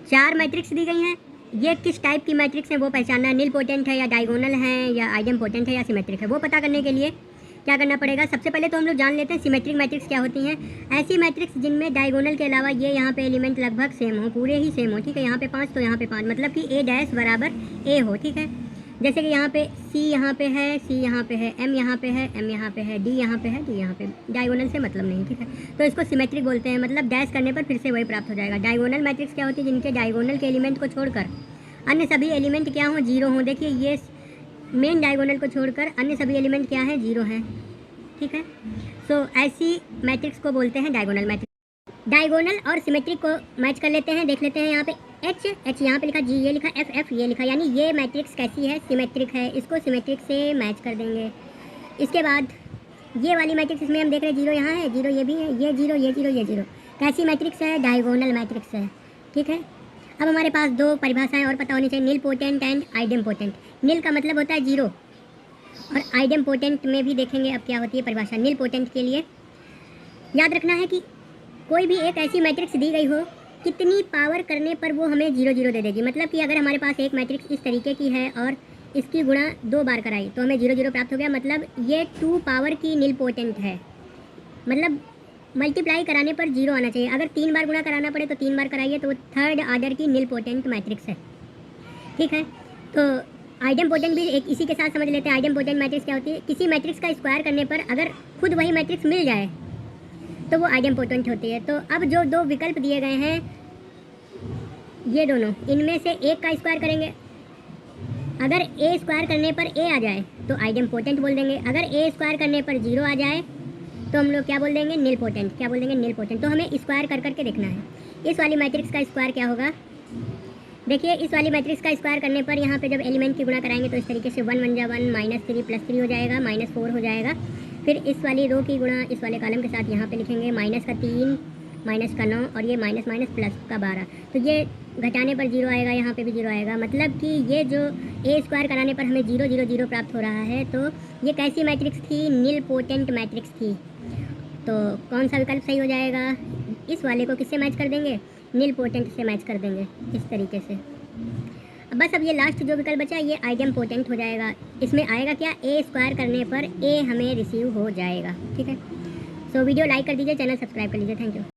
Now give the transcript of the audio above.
4 matrix दी गई हैं, ये किस टाइप की मैट्रिक्स है वो पहचानना है, नील पोटेंट है या डायगोनल है या आइडम पोटेंट है या सिमेट्रिक है, वो पता करने के लिए क्या करना पड़ेगा। सबसे पहले तो हम लोग जान लेते हैं सिमेट्रिक मैट्रिक्स क्या होती हैं। ऐसी मैट्रिक्स जिनमें डायगोनल के अलावा ये यहाँ पे एलिमेंट लगभग सेम हो, पूरे ही सेम हो, ठीक है। यहाँ पे 5 तो यहाँ पे 5, मतलब कि ए डैश बराबर ए हो, ठीक है। जैसे कि यहाँ पे सी यहाँ पे है, सी यहाँ पे है, एम यहाँ पे है, एम यहाँ पे है, डी यहाँ पे है, डी यहाँ पे, डायगोनल से मतलब नहीं, ठीक है। तो इसको सिमेट्रिक बोलते हैं, मतलब डैश करने पर फिर से वही प्राप्त हो जाएगा। डायगोनल मैट्रिक्स क्या होती है, जिनके डायगोनल के एलिमेंट को छोड़कर अन्य सभी एलिमेंट क्या हों, जीरो हों। देखिए ये मेन डायगोनल को छोड़कर अन्य सभी एलिमेंट क्या हैं, जीरो हैं, ठीक है। सो ऐसी मैट्रिक्स को बोलते हैं डायगोनल मैट्रिक्स। डायगोनल और सिमेट्रिक को मैच कर लेते हैं, देख लेते हैं। यहाँ पे एच एच यहाँ पे लिखा, जी ये लिखा, एफ एफ ये लिखा, यानी ये मैट्रिक्स कैसी है, सिमेट्रिक है। इसको सिमेट्रिक से मैच कर देंगे। इसके बाद ये वाली मैट्रिक्स, इसमें हम देख रहे हैं जीरो यहाँ है, जीरो ये भी है, ये जीरो ये जीरो ये जीरो, कैसी मैट्रिक्स है, डायगोनल मैट्रिक्स है, ठीक है। अब हमारे पास दो परिभाषाएं और पता होनी चाहिए, नील पोटेंट एंड आइडम पोटेंट। नील का मतलब होता है जीरो, और आइडम पोटेंट में भी देखेंगे अब क्या होती है परिभाषा। नील पोटेंट के लिए याद रखना है कि कोई भी एक ऐसी मैट्रिक्स दी गई हो, कितनी पावर करने पर वो हमें जीरो जीरो दे देगी। मतलब कि अगर हमारे पास एक मैट्रिक्स इस तरीके की है और इसकी गुणा 2 बार कराई तो हमें जीरो जीरो प्राप्त हो गया, मतलब ये 2 पावर की नील पोटेंट है। मतलब मल्टीप्लाई कराने पर जीरो आना चाहिए। अगर 3 बार गुणा कराना पड़े तो 3 बार कराइए, तो वो 3rd ऑर्डर की नील पोटेंट मैट्रिक्स है, ठीक है। तो आइडम पोटेंट भी एक इसी के साथ समझ लेते हैं। आइडम पोटेंट मैट्रिक्स क्या होती है, किसी मैट्रिक्स का स्क्वायर करने पर अगर खुद वही मैट्रिक्स मिल जाए तो वो आइडम पोटेंट होती है। तो अब जो दो विकल्प दिए गए हैं, ये दोनों, इनमें से एक का स्क्वायर करेंगे, अगर ए स्क्वायर करने पर ए आ जाए तो आइडम पोटेंट बोल देंगे। अगर ए स्क्वायर करने पर जीरो आ जाए तो हम लोग क्या बोल देंगे, नील पोटेंट। क्या बोल देंगे, नील पोटेंट। तो हमें स्क्वायर कर करके देखना है। इस वाली मैट्रिक्स का स्क्वायर क्या होगा, देखिए इस वाली मैट्रिक्स का स्क्वायर करने पर यहाँ पे जब एलिमेंट की गुणा कराएंगे तो इस तरीके से 1 1 जा 1, -3 +3 हो जाएगा, -4 हो जाएगा। फिर इस वाली रो की गुणा इस वाले कॉलम के साथ यहाँ पे लिखेंगे, -3 -9 और ये माइनस माइनस प्लस का 12। तो ये घटाने पर जीरो आएगा, यहाँ पे भी जीरो आएगा। मतलब कि ये जो ए स्क्वायर कराने पर हमें 0 0 0 प्राप्त हो रहा है। तो ये कैसी मैट्रिक्स थी, नील पोटेंट मैट्रिक्स थी। तो कौन सा विकल्प सही हो जाएगा, इस वाले को किससे मैच कर देंगे, नील पोटेंट से मैच कर देंगे इस तरीके से। अब बस अब ये लास्ट जो विकल्प बचा ये आइडम पोटेंट हो जाएगा। इसमें आएगा क्या, ए स्क्वायर करने पर ए हमें रिसीव हो जाएगा, ठीक है। सो वीडियो लाइक कर दीजिए, चैनल सब्सक्राइब कर लीजिए। Thank you.